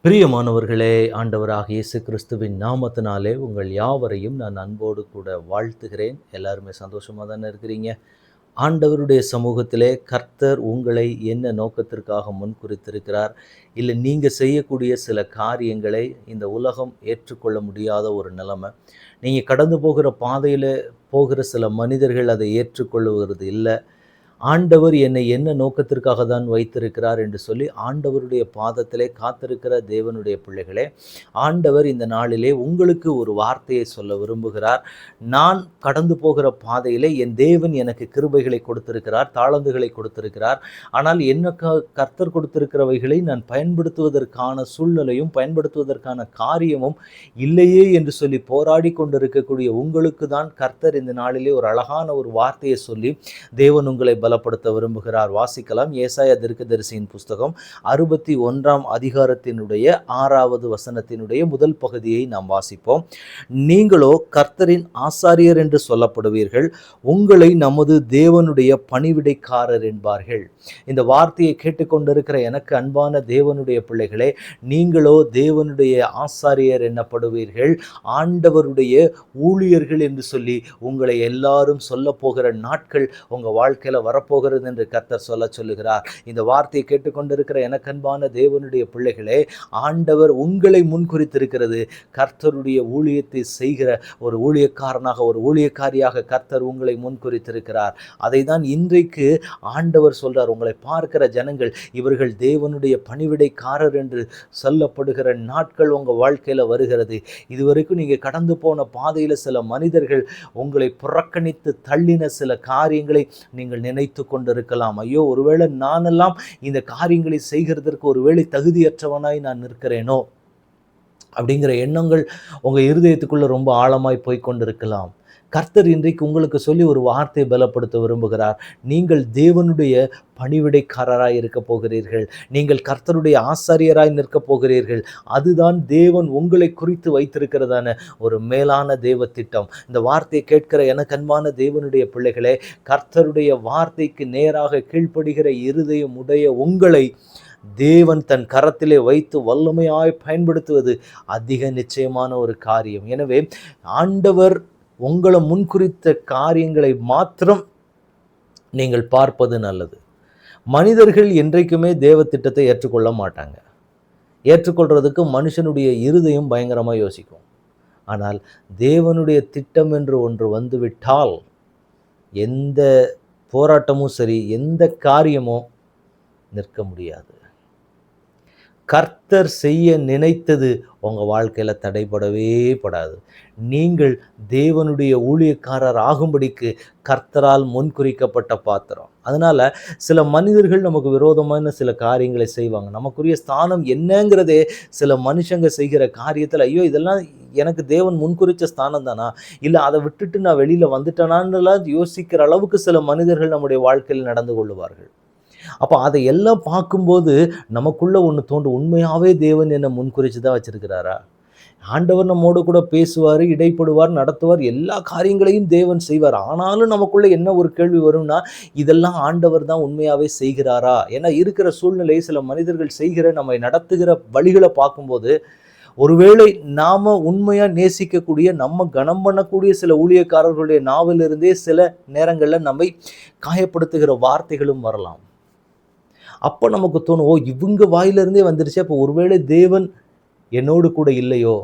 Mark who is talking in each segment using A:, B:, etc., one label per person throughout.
A: பிரியமானவர்களே, ஆண்டவராக இயேசு கிறிஸ்துவின் நாமத்தினாலே உங்கள் யாவரையும் நான் அன்போடு கூட வாழ்த்துகிறேன். எல்லாருமே சந்தோஷமாக தானே இருக்கிறீங்க? ஆண்டவருடைய சமூகத்திலே கர்த்தர் உங்களை என்ன நோக்கத்திற்காக முன்குறித்திருக்கிறார்? இல்லை நீங்கள் செய்யக்கூடிய சில காரியங்களை இந்த உலகம் ஏற்றுக்கொள்ள முடியாத ஒரு நிலைமை. நீங்கள் கடந்து போகிற பாதையில் போகிற சில மனிதர்கள் அதை ஏற்றுக்கொள்ளுவது இல்லை. ஆண்டவர் என்னை என்ன நோக்கத்திற்காக தான் வைத்திருக்கிறார் என்று சொல்லி ஆண்டவருடைய பாதத்திலே காத்திருக்கிற தேவனுடைய பிள்ளைகளே, ஆண்டவர் இந்த நாளிலே உங்களுக்கு ஒரு வார்த்தையை சொல்ல விரும்புகிறார். நான் கடந்து போகிற பாதையிலே என் தேவன் எனக்கு கிருபைகளை கொடுத்திருக்கிறார், தாளந்துகளை கொடுத்திருக்கிறார். ஆனால் என்ன கர்த்தர் கொடுத்திருக்கிறவைகளை நான் பயன்படுத்துவதற்கான சூழ்நிலையும் பயன்படுத்துவதற்கான காரியமும் இல்லையே என்று சொல்லி போராடி கொண்டிருக்கக்கூடிய உங்களுக்கு தான் கர்த்தர் இந்த நாளிலே ஒரு அழகான ஒரு வார்த்தையை சொல்லி தேவன் உங்களை பலப்படுத்த விரும்புகிறார். வாசிக்கலாம். ஏசாயா தீர்க்கதரிசியின் புஸ்தகம் 61ஆம் அதிகாரத்தினுடைய 6வது வசனத்தினுடைய முதல் பகுதியை நாம் வாசிப்போம். நீங்களோ கர்த்தரின் ஆசாரியர் என்று சொல்லப்படுவீர்கள், உங்களை நமது தேவனுடைய பணிவிடைக்காரர் என்பார்கள். இந்த வார்த்தையை கேட்டுக்கொண்டிருக்கிற எனக்கு அன்பான தேவனுடைய பிள்ளைகளே, நீங்களோ தேவனுடைய ஆசாரியர் என்னப்படுவீர்கள், ஆண்டவருடைய ஊழியர்கள் என்று சொல்லி உங்களை எல்லாரும் சொல்ல போகிற நாட்கள் உங்கள் வாழ்க்கையில் வரப்போகிறது என்று கர்த்தர் சொல்லுகிறார். இந்த வார்த்தையை கேட்டுக்கொண்டிருக்கிற எனக்கு அன்பான தேவனுடைய பிள்ளைகளே, ஆண்டவர் உங்களை முன்குறித்திருக்கிறது. கர்த்தருடைய ஊழியத்தை செய்கிற ஒரு ஊழியக்காரனாக, ஒரு ஊழியக்காரியாக கர்த்தர் உங்களை முன்குறித்திருக்கிறார். அதை தான் இன்றைக்கு ஆண்டவர் சொல்றார். உங்களை பார்க்கிற ஜனங்கள் இவர்கள் தேவனுடைய பணிவிடைக்காரர் என்று சொல்லப்படுகிற நாட்கள் உங்கள் வாழ்க்கையில் வருகிறது. இதுவரைக்கும் நீங்கள் கடந்து போன பாதையில் சில மனிதர்கள் உங்களை புறக்கணித்து தள்ளின சில காரியங்களை நீங்கள் நினைத்து கொண்டிருக்கலாம். ஐயோ, ஒருவேளை நானெல்லாம் இந்த காரியங்களை செய்கிறதற்கு ஒருவேளை தகுதியற்றவனாய் நான் நிற்கிறேனோ அப்படிங்கிற எண்ணங்கள் உங்கள் இருதயத்துக்குள்ள ரொம்ப ஆழமாய் போய்கொண்டிருக்கலாம். கர்த்தர் இன்றைக்கு உங்களுக்கு சொல்லி ஒரு வார்த்தையை பலப்படுத்த விரும்புகிறார். நீங்கள் தேவனுடைய பணிவிடைக்காரராய் இருக்க போகிறீர்கள். நீங்கள் கர்த்தருடைய ஆசாரியராய் நிற்க போகிறீர்கள். அதுதான் தேவன் உங்களை குறித்து வைத்திருக்கிறதான ஒரு மேலான தேவ திட்டம். இந்த வார்த்தையை கேட்கிற எனக்கு அன்பான தேவனுடைய பிள்ளைகளே, கர்த்தருடைய வார்த்தைக்கு நேராக கீழ்ப்படுகிற இருதயம் உடைய உங்களை தேவன் தன் கரத்திலே வைத்து வல்லமையாய் பயன்படுத்துவது அதிக நிச்சயமான ஒரு காரியம். எனவே ஆண்டவர் உங்களை முன்குறித்த காரியங்களை மாத்திரம் நீங்கள் பார்ப்பது நல்லது. மனிதர்கள் என்றைக்குமே தேவ திட்டத்தை ஏற்றுக்கொள்ள மாட்டாங்க. ஏற்றுக்கொள்றதுக்கு மனுஷனுடைய இருதயம் பயங்கரமாக யோசிக்கும். ஆனால் தேவனுடைய திட்டம் என்று ஒன்று வந்துவிட்டால் எந்த போராட்டமும் சரி, எந்த காரியமும் நிற்க முடியாது. கர்த்தர் செய்ய நினைத்தது உங்கள் வாழ்க்கையில் தடைபடவே படாது. நீங்கள் தேவனுடைய ஊழியக்காரர் ஆகும்படிக்கு கர்த்தரால் முன்குறிக்கப்பட்ட பாத்திரம். அதனால் சில மனிதர்கள் நமக்கு விரோதமான சில காரியங்களை செய்வாங்க. நமக்குரிய ஸ்தானம் என்னங்கிறதே சில மனுஷங்க செய்கிற காரியத்தில், ஐயோ இதெல்லாம் எனக்கு தேவன் முன்குறித்த ஸ்தானம் தானா, இல்லை அதை விட்டுட்டு நான் வெளியில் வந்துட்டேனான்னுலாம் யோசிக்கிற அளவுக்கு சில மனிதர்கள் நம்முடைய வாழ்க்கையில் நடந்து கொள்ளுவார்கள். அப்போ அதை எல்லாம் பார்க்கும்போது நமக்குள்ள ஒன்று தோன்றும், உண்மையாகவே தேவன் என்னை முன்குறித்து தான் வச்சிருக்கிறாரா? ஆண்டவர் நம்மோடு கூட பேசுவார், இடைப்படுவார், நடத்துவார், எல்லா காரியங்களையும் தேவன் செய்வார். ஆனாலும் நமக்குள்ள என்ன ஒரு கேள்வி வரும்னா, இதெல்லாம் ஆண்டவர் தான் உண்மையாகவே செய்கிறாரா? ஏன்னா இருக்கிற சூழ்நிலை, சில மனிதர்கள் செய்கிற நம்மை நடத்துகிற வழிகளை பார்க்கும்போது ஒருவேளை நாம் உண்மையாக நேசிக்கக்கூடிய, நம்ம கனம் பண்ணக்கூடிய சில ஊழியக்காரர்களுடைய நாவிலிருந்தே சில நேரங்களில் நம்மை காயப்படுத்துகிற வார்த்தைகளும் வரலாம். அப்போ நமக்கு தோணும், ஓ இவங்க வாயிலிருந்தே வந்துருச்சு, அப்போ ஒருவேளை தேவன் என்னோடு கூட இல்லையோ,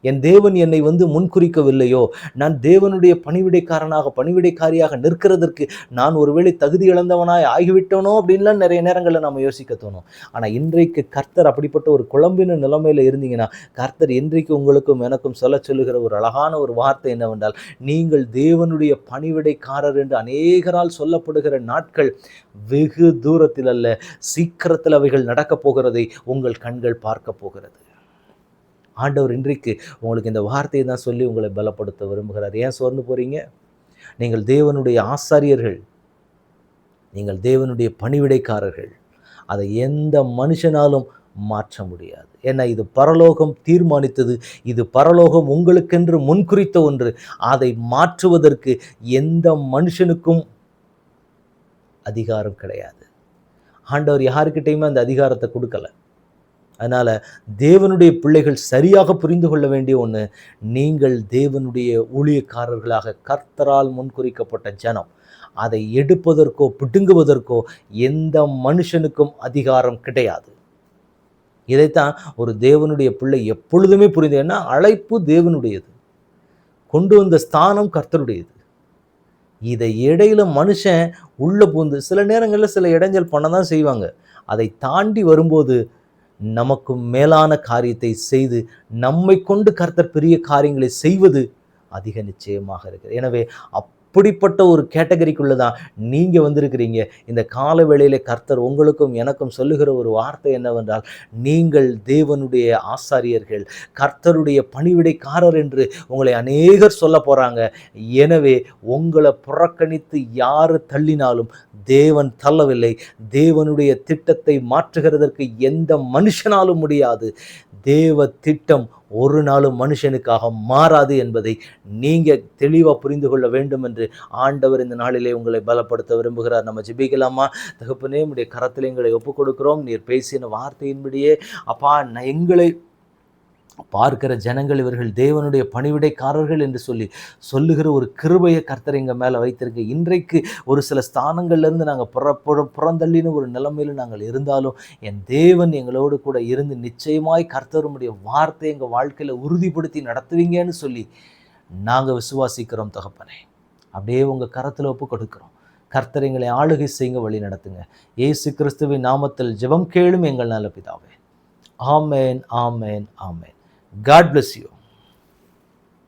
A: என் தேவன் என்னை முன்குறிக்கவில்லையோ, நான் தேவனுடைய பணிவிடைக்காரியாக நிற்கிறதற்கு நான் ஒருவேளை தகுதி இழந்தவனாய் ஆகிவிட்டனோ அப்படின்லாம் நிறைய நேரங்களில் நம்ம யோசிக்க தோணும். ஆனால் இன்றைக்கு கர்த்தர் அப்படிப்பட்ட ஒரு குழம்பின நிலைமையில் இருந்தீங்கன்னா, கர்த்தர் இன்றைக்கு உங்களுக்கும் எனக்கும் சொல்லுகிற ஒரு அழகான ஒரு வார்த்தை என்னவென்றால், நீங்கள் தேவனுடைய பணிவிடைக்காரர் என்று அநேகரால் சொல்லப்படுகிற நாட்கள் வெகு தூரத்தில் அல்ல, சீக்கிரத்தில் அவைகள் நடக்கப் போகிறதை உங்கள் கண்கள் பார்க்க போகிறது. ஆண்டவர் இன்றைக்கு உங்களுக்கு இந்த வார்த்தையை தான் சொல்லி உங்களை பலப்படுத்த விரும்புகிறார். ஏன் சோர்ந்து போகிறீங்க? நீங்கள் தேவனுடைய ஆசாரியர்கள், நீங்கள் தேவனுடைய பணிவிடைக்காரர்கள். அதை எந்த மனுஷனாலும் மாற்ற முடியாது. ஏன்னா இது பரலோகம் தீர்மானித்தது, இது பரலோகம் உங்களுக்கென்று முன்குறித்த ஒன்று. அதை மாற்றுவதற்கு எந்த மனுஷனுக்கும் அதிகாரம் கிடையாது. ஆண்டவர் யாருக்கிட்டையுமே அந்த அதிகாரத்தை கொடுக்கல. அதனால் தேவனுடைய பிள்ளைகள் சரியாக புரிந்து கொள்ள வேண்டிய ஒன்று, நீங்கள் தேவனுடைய ஊழியக்காரர்களாக கர்த்தரால் முன்குறிக்கப்பட்ட ஜனம். அதை எடுப்பதற்கோ பிடுங்குவதற்கோ எந்த மனுஷனுக்கும் அதிகாரம் கிடையாது. இதைத்தான் ஒரு தேவனுடைய பிள்ளை எப்பொழுதுமே புரிந்து, ஏன்னா அழைப்பு தேவனுடையது, கொண்டு வந்த ஸ்தானம் கர்த்தருடையது. இதை இடையில மனுஷன் உள்ள பூந்து சில நேரங்களில் சில இடைஞ்சல் பண்ண தான் செய்வாங்க. அதை தாண்டி வரும்போது நமக்கு மேலான காரியத்தை செய்து நம்மை கொண்டு கர்த்தர் பெரிய காரியங்களை செய்வது அதிக நிச்சயமாக இருக்குது. எனவே அப்படிப்பட்ட ஒரு கேட்டகரிக்குள்ள தான் நீங்க வந்திருக்கிறீங்க. இந்த கால வேளையிலே கர்த்தர் உங்களுக்கும் எனக்கும் சொல்லுகிற ஒரு வார்த்தை என்னவென்றால், நீங்கள் தேவனுடைய ஆசாரியர்கள், கர்த்தருடைய பணிவிடைக்காரர் என்று உங்களை அநேகர் சொல்ல போறாங்க. எனவே உங்களை புறக்கணித்து யாரு தள்ளினாலும் தேவன் தள்ளவில்லை. தேவனுடைய திட்டத்தை மாற்றுகிறதற்கு எந்த மனுஷனாலும் முடியாது. தேவ திட்டம் ஒரு நாளும் மனுஷனுக்காக மாறாது என்பதை நீங்க தெளிவா புரிந்து கொள்ள வேண்டும் என்று ஆண்டவர் இந்த நாளிலே உங்களை பலப்படுத்த விரும்புகிறார். நம்ம ஜெபிக்கலாமா? தகப்பனே, உம்முடைய கரத்தில் எங்களை ஒப்புக் கொடுக்கிறோம். நீர் பேசின வார்த்தையின்படியே அப்பா, எங்களை பார்க்கிற ஜனங்கள் இவர்கள் தேவனுடைய பணிவிடைக்காரர்கள் என்று சொல்லுகிற ஒரு கிருபையை கர்த்தர் எங்கள் மேலே வைத்திருக்கு. இன்றைக்கு ஒரு சில ஸ்தானங்கள்லேருந்து நாங்கள் புறந்தள்ளின ஒரு நிலைமையில் நாங்கள் இருந்தாலும் என் தேவன் எங்களோடு கூட இருந்து நிச்சயமாய் கர்த்தருடைய வார்த்தை எங்கள் வாழ்க்கையில் உறுதிப்படுத்தி நடத்துவீங்கன்னு சொல்லி நாங்கள் விசுவாசிக்கிறோம் தகப்பனே. அப்படியே உங்கள் கரத்தில் ஒப்பு கொடுக்கிறோம். கர்த்தர் எங்களை ஆளுகை செய்யுங்க, வழி நடத்துங்க. இயேசு கிறிஸ்துவின் நாமத்தில் ஜெபம் கேளும் எங்கள் நல்ல பிதாவே. ஆமேன், ஆமேன், ஆமேன். God bless you.